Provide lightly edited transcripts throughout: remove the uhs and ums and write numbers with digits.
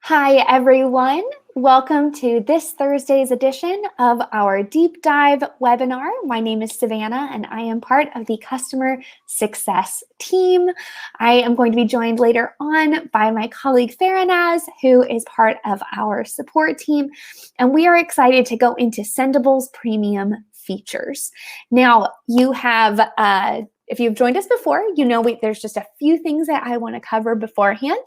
Hi, everyone. Welcome to this Thursday's edition of our deep dive webinar. My name is Savannah, and I am part of the customer success team. I am going to be joined later on by my colleague Farinaz, who is part of our support team, and we are excited to go into Sendible's premium features. Now, you have if you've joined us before, you know there's just a few things that I want to cover beforehand.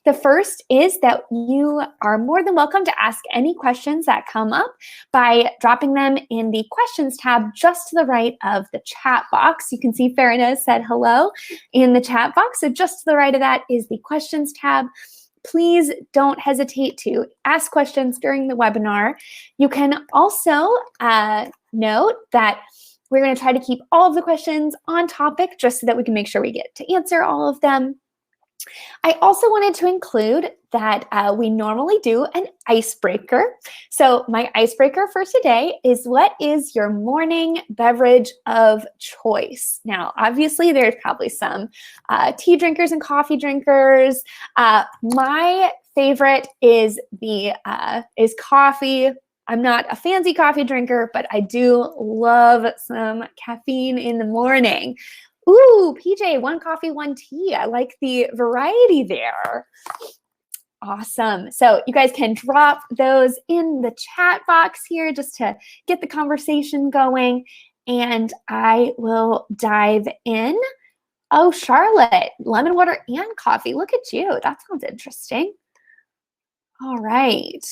The first is that you are more than welcome to ask any questions that come up by dropping them in the questions tab just to the right of the chat box. You can see Farina said hello in the chat box. So just to the right of that is the questions tab. Please don't hesitate to ask questions during the webinar. You can also note that we're going to try to keep all of the questions on topic just so that we can make sure we get to answer all of them. I also wanted to include that we normally do an icebreaker. So my icebreaker for today is, what is your morning beverage of choice? Now, obviously, there's probably some tea drinkers and coffee drinkers. My favorite is coffee. I'm not a fancy coffee drinker, but I do love some caffeine in the morning. Ooh, PJ, one coffee, one tea. I like the variety there. Awesome. So you guys can drop those in the chat box here just to get the conversation going, and I will dive in. Oh, Charlotte, lemon water and coffee. Look at you. That sounds interesting. All right.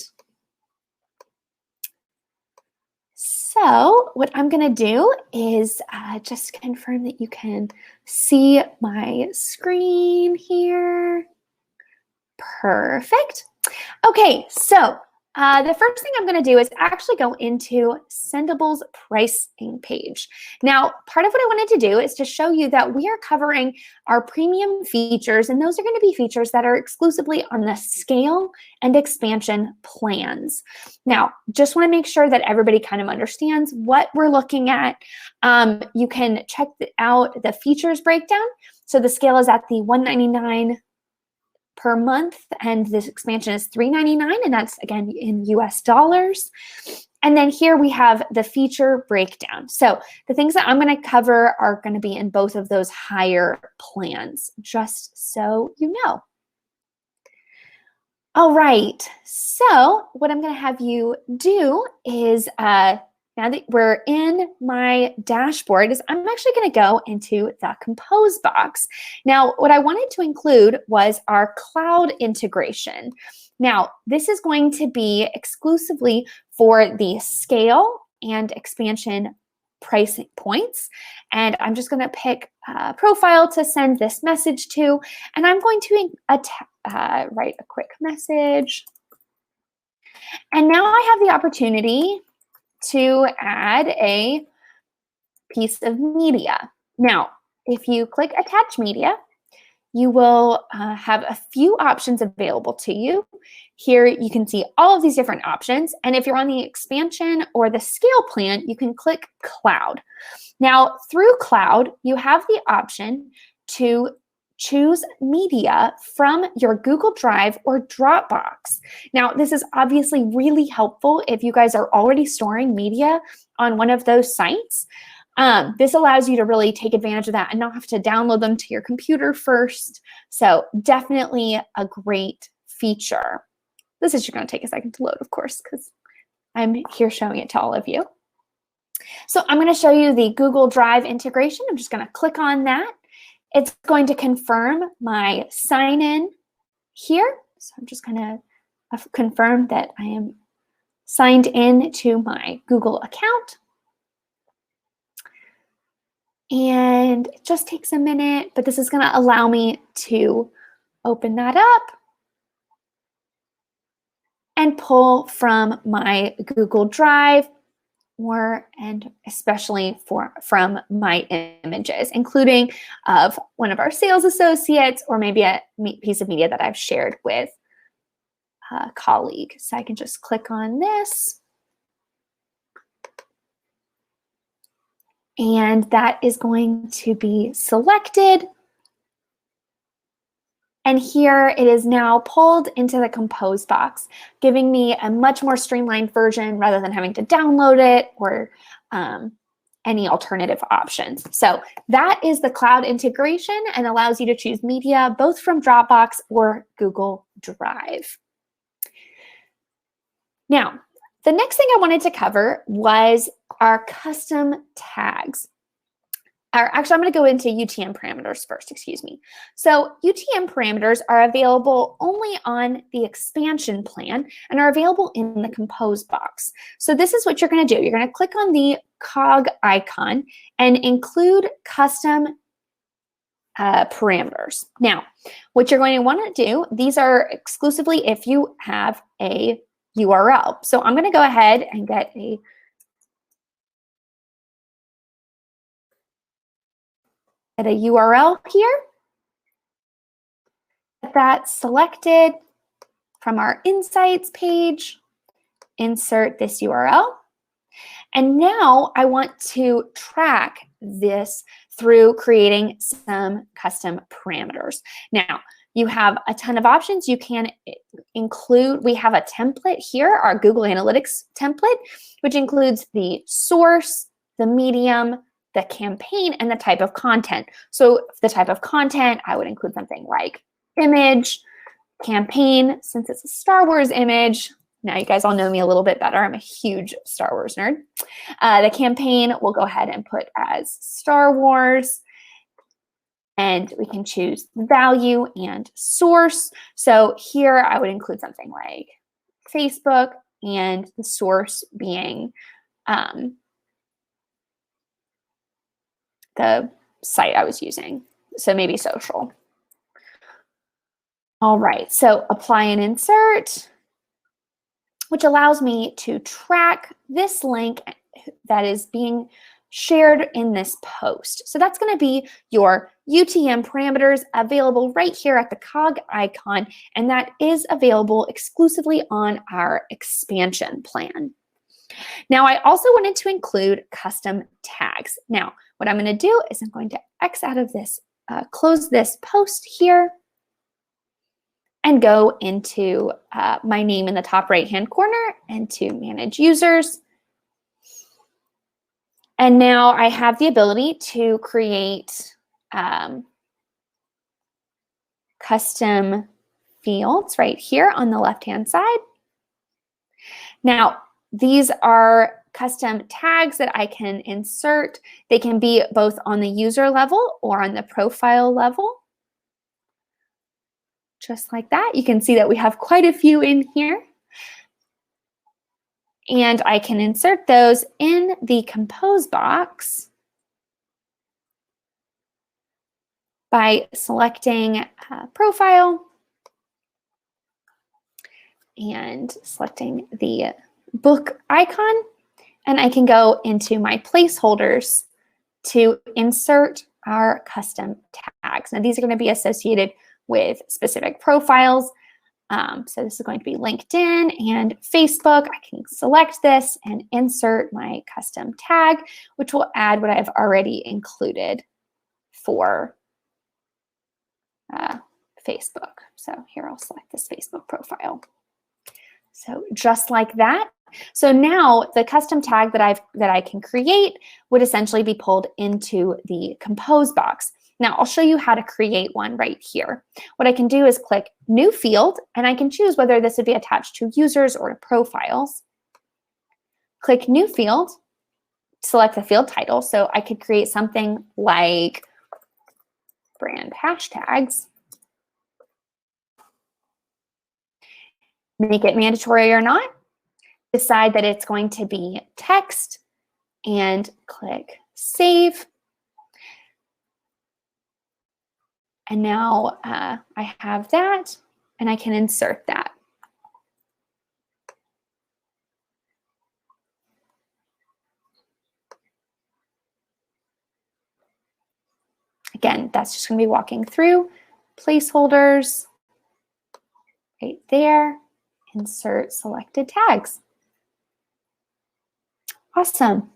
So what I'm going to do is just confirm that you can see my screen here. Perfect. Okay, so the first thing I'm going to do is actually go into Sendible's pricing page. Now, part of what I wanted to do is to show you that we are covering our premium features, and those are going to be features that are exclusively on the scale and expansion plans. Now, just want to make sure that everybody kind of understands what we're looking at. You can check out the features breakdown. So the scale is at the $199 per month, and this expansion is $399, and that's again in US dollars. And then here we have the feature breakdown. So the things that I'm going to cover are going to be in both of those higher plans, just so you know. All right, so what I'm going to have you do is now that we're in my dashboard, is I'm actually going to go into the Compose box. Now, what I wanted to include was our cloud integration. Now, this is going to be exclusively for the scale and expansion pricing points. And I'm just going to pick a profile to send this message to, and I'm going to write a quick message. And now I have the opportunity to add a piece of media. Now, if you click Attach Media, you will have a few options available to you. Here you can see all of these different options. And if you're on the expansion or the scale plan, you can click Cloud. Now, through Cloud, you have the option to choose media from your Google Drive or Dropbox. Now, this is obviously really helpful if you guys are already storing media on one of those sites. This allows you to really take advantage of that and not have to download them to your computer first. So definitely a great feature. This is going to take a second to load, of course, because I'm here showing it to all of you. So I'm going to show you the Google Drive integration. I'm just going to click on that. It's going to confirm my sign-in here. So I'm just going to confirm that I am signed in to my Google account. And it just takes a minute, but this is going to allow me to open that up and pull from my Google Drive, and especially from my images, including of one of our sales associates or maybe a piece of media that I've shared with a colleague. So I can just click on this. And that is going to be selected. And here it is now pulled into the Compose box, giving me a much more streamlined version rather than having to download it or any alternative options. So that is the cloud integration and allows you to choose media both from Dropbox or Google Drive. Now, the next thing I wanted to cover was our custom tags. Actually, I'm going to go into UTM parameters first, excuse me. So UTM parameters are available only on the expansion plan and are available in the Compose box. So this is what you're going to do. You're going to click on the cog icon and include custom parameters. Now, what you're going to want to do, these are exclusively if you have a URL. So I'm going to go ahead and get a URL here. Get that selected from our Insights page, insert this URL. And now I want to track this through creating some custom parameters. Now, you have a ton of options. You can include, we have a template here, our Google Analytics template, which includes the source, the medium, the campaign, and the type of content. So the type of content, I would include something like image, campaign, since it's a Star Wars image. Now you guys all know me a little bit better. I'm a huge Star Wars nerd. The campaign we'll go ahead and put as Star Wars. And we can choose value and source. So here I would include something like Facebook and the source being the site I was using. So maybe social. All right, so apply and insert, which allows me to track this link that is being shared in this post. So that's going to be your UTM parameters available right here at the cog icon, and that is available exclusively on our expansion plan. Now, I also wanted to include custom tags. Now, what I'm going to do is I'm going to X out of this, close this post here, and go into my name in the top right-hand corner and to manage users. And now I have the ability to create custom fields right here on the left-hand side. Now, these are custom tags that I can insert. They can be both on the user level or on the profile level. Just like that. You can see that we have quite a few in here. And I can insert those in the Compose box by selecting profile and selecting the book icon. And I can go into my placeholders to insert our custom tags. Now, these are going to be associated with specific profiles. So this is going to be LinkedIn and Facebook. I can select this and insert my custom tag, which will add what I've already included for Facebook. So here I'll select this Facebook profile. So just like that. So now the custom tag that I can create would essentially be pulled into the Compose box. Now I'll show you how to create one right here. What I can do is click New Field, and I can choose whether this would be attached to users or to profiles. Click New Field, select the field title. So I could create something like brand hashtags. Make it mandatory or not. Decide that it's going to be text and click Save. And now I have that, and I can insert that. Again, that's just going to be walking through placeholders right there, insert selected tags. Awesome.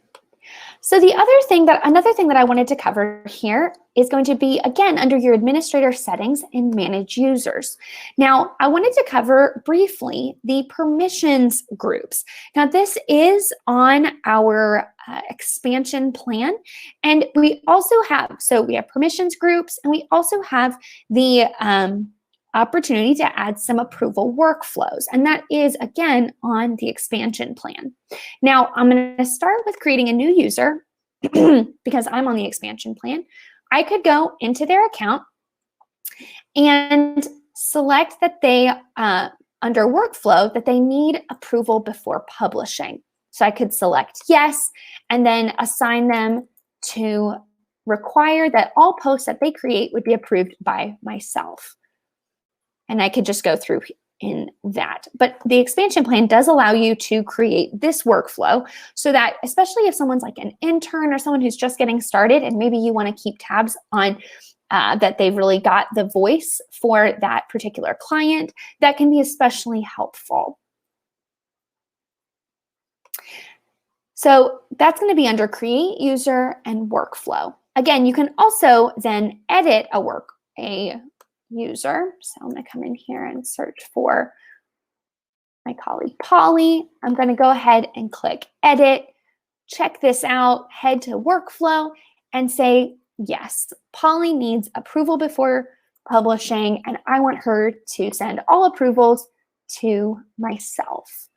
So another thing that I wanted to cover here is going to be, again, under your administrator settings and manage users. Now, I wanted to cover briefly the permissions groups. Now, this is on our expansion plan, and we also have, so we have permissions groups, and we also have the opportunity to add some approval workflows, and that is, again, on the expansion plan. Now, I'm going to start with creating a new user because I'm on the expansion plan. I could go into their account and select that they, under workflow, that they need approval before publishing. So I could select yes, and then assign them to require that all posts that they create would be approved by myself. And I could just go through in that. But the expansion plan does allow you to create this workflow so that, especially if someone's like an intern or someone who's just getting started and maybe you want to keep tabs on that they've really got the voice for that particular client, that can be especially helpful. So that's going to be under create user and workflow. Again, you can also then edit a user. So I'm going to come in here and search for my colleague Polly. I'm going to go ahead and click edit, check this out, head to workflow and say, yes, Polly needs approval before publishing, and I want her to send all approvals to myself.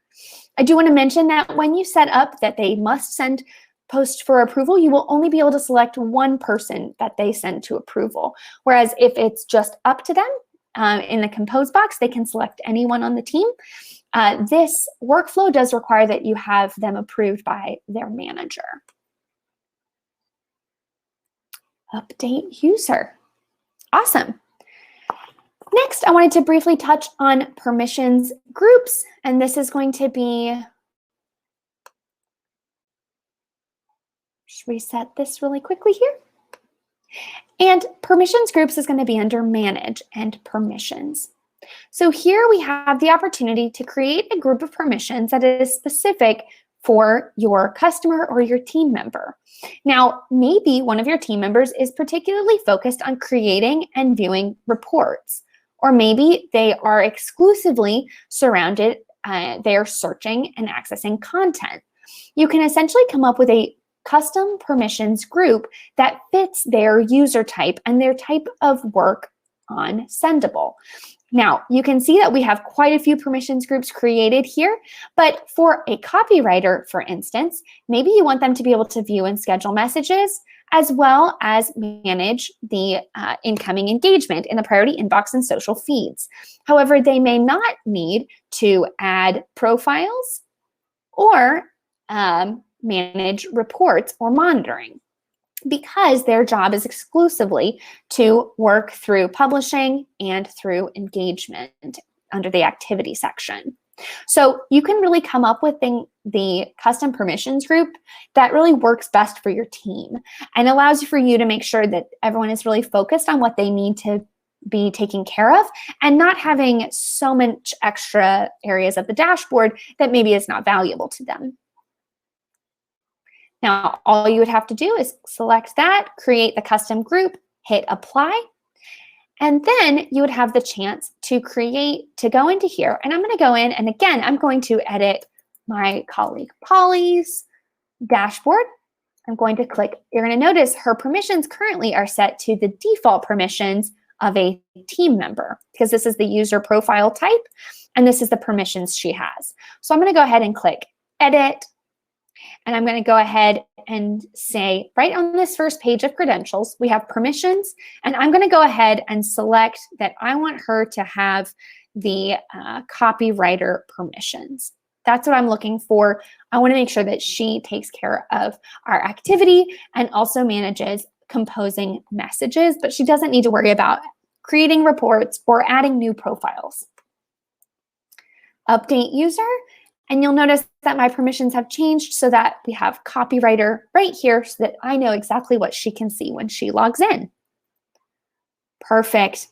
I do want to mention that when you set up that they must send post for approval, you will only be able to select one person that they send to approval. Whereas if it's just up to them in the compose box, they can select anyone on the team. This workflow does require that you have them approved by their manager. Update user. Awesome. Next, I wanted to briefly touch on permissions groups, and this is going to be, just reset this really quickly here. And permissions groups is going to be under manage and permissions. So here we have the opportunity to create a group of permissions that is specific for your customer or your team member. Now, maybe one of your team members is particularly focused on creating and viewing reports, or maybe they are exclusively surrounded, they are searching and accessing content. You can essentially come up with a custom permissions group that fits their user type and their type of work on Sendible. Now, you can see that we have quite a few permissions groups created here, but for a copywriter, for instance, maybe you want them to be able to view and schedule messages, as well as manage the incoming engagement in the priority inbox and social feeds. However, they may not need to add profiles or manage reports or monitoring, because their job is exclusively to work through publishing and through engagement under the activity section. So you can really come up with the custom permissions group that really works best for your team and allows for you to make sure that everyone is really focused on what they need to be taken care of and not having so much extra areas of the dashboard that maybe is not valuable to them. Now, all you would have to do is select that, create the custom group, hit apply, and then you would have the chance to go into here. And I'm going to go in, and again, I'm going to edit my colleague Polly's dashboard. I'm going to click, you're going to notice her permissions currently are set to the default permissions of a team member, because this is the user profile type, and this is the permissions she has. So I'm going to go ahead and click edit. And I'm going to go ahead and say, right on this first page of credentials, we have permissions. And I'm going to go ahead and select that I want her to have the copywriter permissions. That's what I'm looking for. I want to make sure that she takes care of our activity and also manages composing messages, but she doesn't need to worry about creating reports or adding new profiles. Update user. And you'll notice that my permissions have changed so that we have copywriter right here so that I know exactly what she can see when she logs in. Perfect.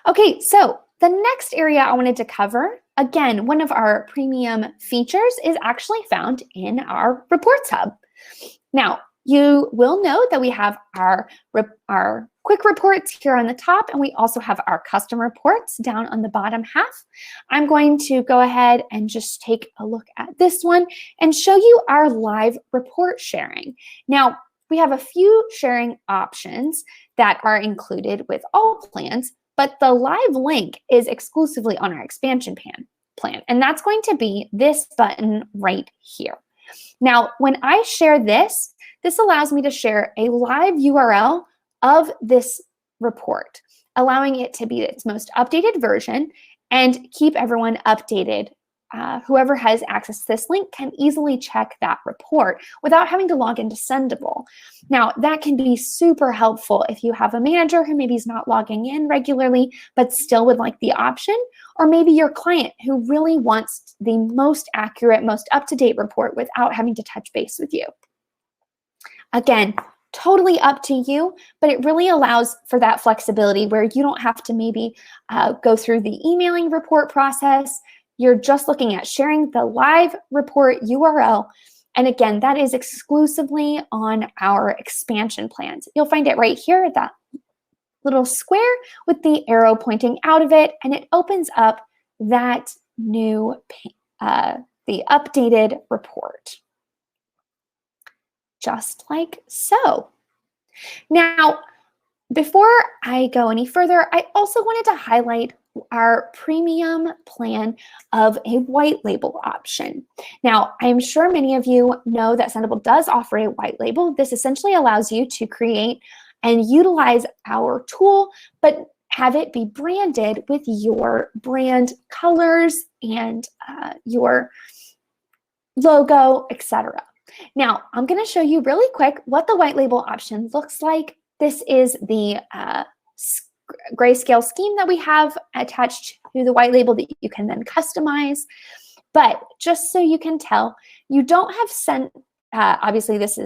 Okay, so the next area I wanted to cover, again, one of our premium features is actually found in our Reports Hub. Now, you will note that we have our quick reports here on the top, and we also have our custom reports down on the bottom half. I'm going to go ahead and just take a look at this one and show you our live report sharing. Now, we have a few sharing options that are included with all plans, but the live link is exclusively on our expansion plan, and that's going to be this button right here. Now, when I share this allows me to share a live URL of this report, allowing it to be its most updated version and keep everyone updated. Whoever has access to this link can easily check that report without having to log into Sendible. Now, that can be super helpful if you have a manager who maybe is not logging in regularly, but still would like the option, or maybe your client who really wants the most accurate, most up-to-date report without having to touch base with you. Again, totally up to you, but it really allows for that flexibility where you don't have to maybe go through the emailing report process. You're just looking at sharing the live report URL. And again, that is exclusively on our expansion plans. You'll find it right here, that little square with the arrow pointing out of it, and it opens up that new, the updated report. Just like so. Now, before I go any further, I also wanted to highlight our premium plan of a white label option. Now, I'm sure many of you know that Sendible does offer a white label. This essentially allows you to create and utilize our tool, but have it be branded with your brand colors and your logo, etc. Now, I'm going to show you really quick what the white label option looks like. This is the grayscale scheme that we have attached to the white label that you can then customize. But just so you can tell, you don't have obviously this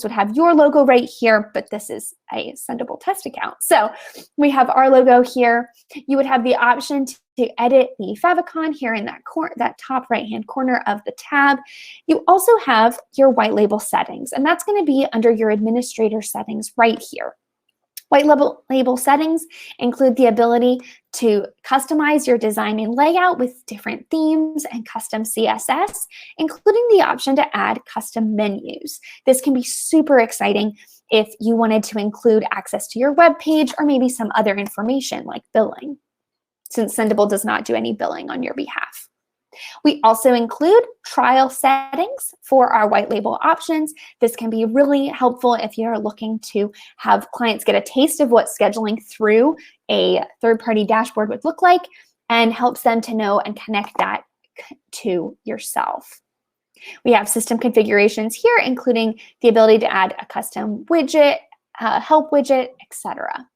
would have your logo right here, but this is a Sendible test account. So we have our logo here. You would have the option to edit the favicon here in that top right-hand corner of the tab. You also have your white label settings, and that's going to be under your administrator settings right here. White label settings include the ability to customize your design and layout with different themes and custom CSS, including the option to add custom menus. This can be super exciting if you wanted to include access to your web page or maybe some other information like billing, since Sendible does not do any billing on your behalf. We also include trial settings for our white label options. This can be really helpful if you're looking to have clients get a taste of what scheduling through a third-party dashboard would look like, and helps them to know and connect that to yourself. We have system configurations here, including the ability to add a custom widget, help widget, etc.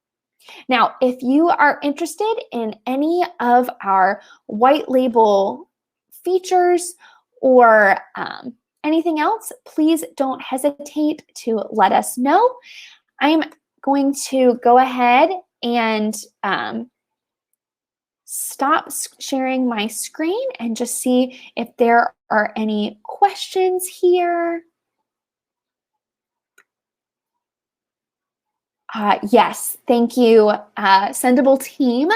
Now, if you are interested in any of our white label features or anything else, please don't hesitate to let us know. I'm going to go ahead and stop sharing my screen and just see if there are any questions here. Yes, thank you, Sendible team.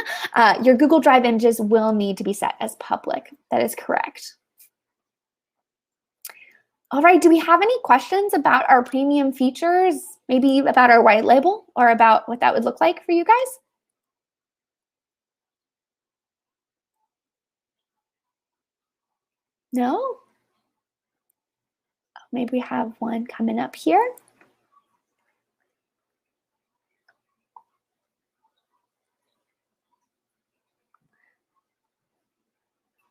Your Google Drive images will need to be set as public. That is correct. All right, do we have any questions about our premium features, maybe about our white label or about what that would look like for you guys? No? Maybe we have one coming up here.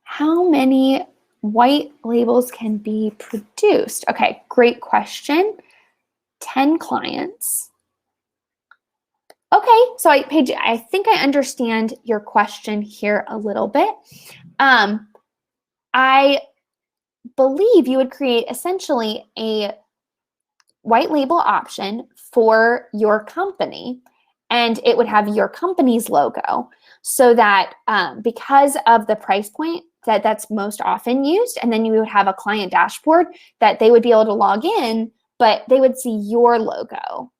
How many white labels can be produced? Okay, great question. 10 clients. Okay, so Paige, I think I understand your question here a little bit. I believe you would create essentially a white label option for your company, and it would have your company's logo, so that because of the price point that's most often used, and then you would have a client dashboard that they would be able to log in but they would see your logo,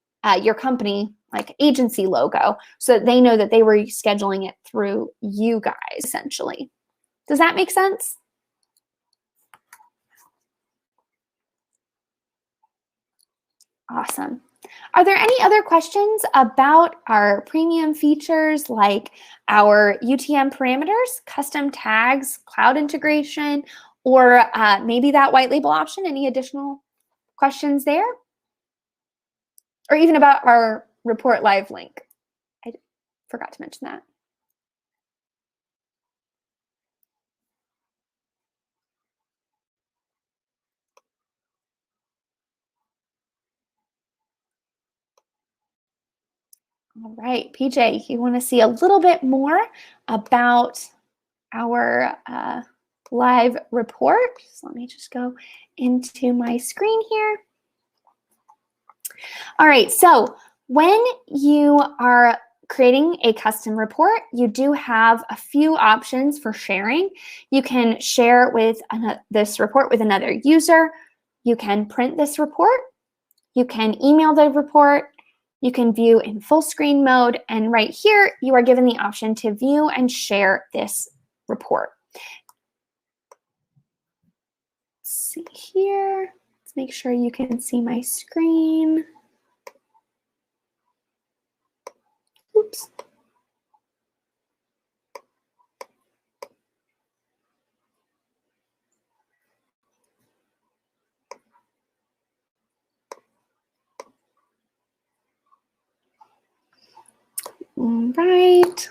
your company, like agency logo, so that they know that they were scheduling it through you guys, essentially. Does that make sense? Awesome. Are there any other questions about our premium features, like our UTM parameters, custom tags, cloud integration, or maybe that white label option? Any additional questions there? Or even about our report live link? I forgot to mention that. All right, PJ, you want to see a little bit more about our live report? So let me just go into my screen here. All right, so when you are creating a custom report, you do have a few options for sharing. You can share with this report with another user. You can print this report. You can email the report. You can view in full screen mode. And right here, you are given the option to view and share this report. Let's see here. Let's make sure you can see my screen. Oops. All right.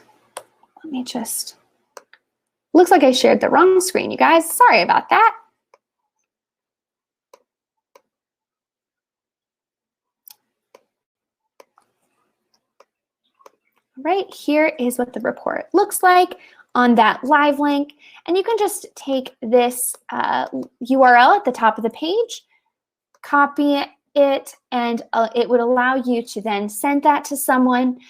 Let me just, looks like I shared the wrong screen, you guys. Sorry about that. Right here is what the report looks like on that live link. And you can just take this URL at the top of the page, copy it, and it would allow you to then send that to someone,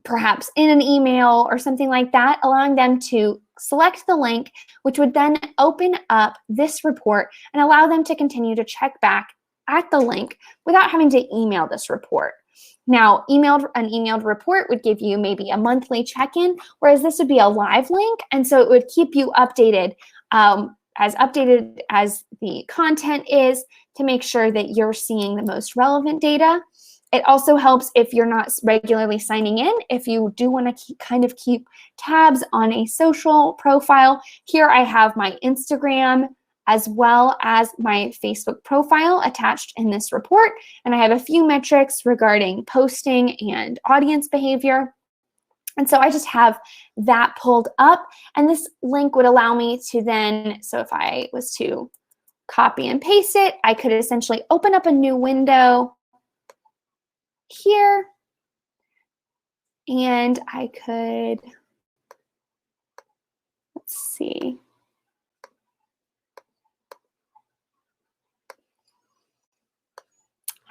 perhaps in an email or something like that, allowing them to select the link, which would then open up this report and allow them to continue to check back at the link without having to email this report. Now, an emailed report would give you maybe a monthly check-in, whereas this would be a live link, and so it would keep you updated as the content is, to make sure that you're seeing the most relevant data. It also helps if you're not regularly signing in. If you do want to keep tabs on a social profile, here I have my Instagram as well as my Facebook profile attached in this report. And I have a few metrics regarding posting and audience behavior. And so I just have that pulled up. And this link would allow me to then, so if I was to copy and paste it, I could essentially open up a new window here. And I could, let's see.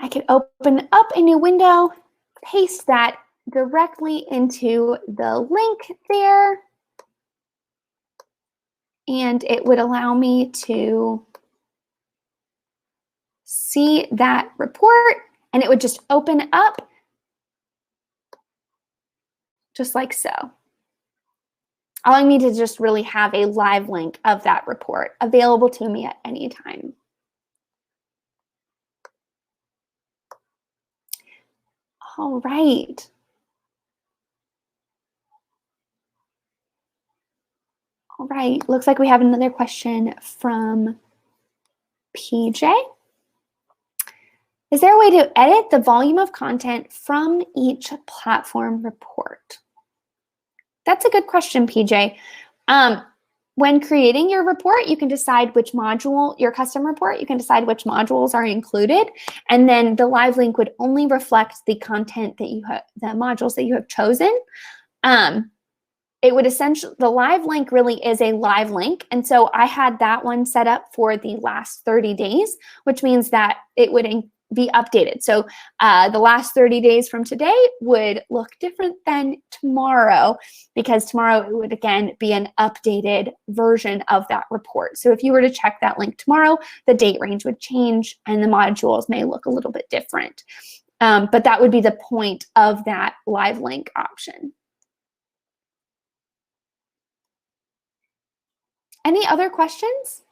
I could open up a new window, paste that directly into the link there, and it would allow me to see that report, and it would just open up just like so, allowing me to just really have a live link of that report available to me at any time. All right. All right, looks like we have another question from PJ. Is there a way to edit the volume of content from each platform report? That's a good question, PJ. When creating your report, you can decide which module, your custom report, you can decide which modules are included, and then the live link would only reflect the content that you have, the modules that you have chosen. It would essentially, the live link really is a live link. And so I had that one set up for the last 30 days, which means that it would be updated. So the last 30 days from today would look different than tomorrow, because tomorrow it would again be an updated version of that report. So if you were to check that link tomorrow, the date range would change and the modules may look a little bit different. But that would be the point of that live link option. Any other questions?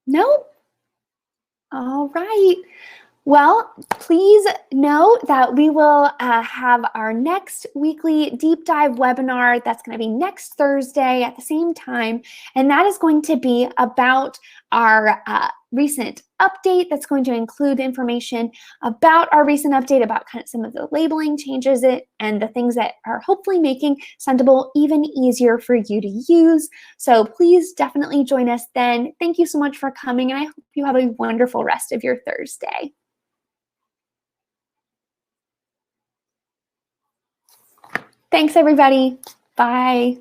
No? All right. Well, please know that we will have our next weekly deep dive webinar. That's going to be next Thursday at the same time. And that is going to be about our recent update. That's going to include information about our recent update, about kind of some of the labeling changes and the things that are hopefully making Sendible even easier for you to use. So please definitely join us then. Thank you so much for coming, and I hope you have a wonderful rest of your Thursday. Thanks, everybody. Bye.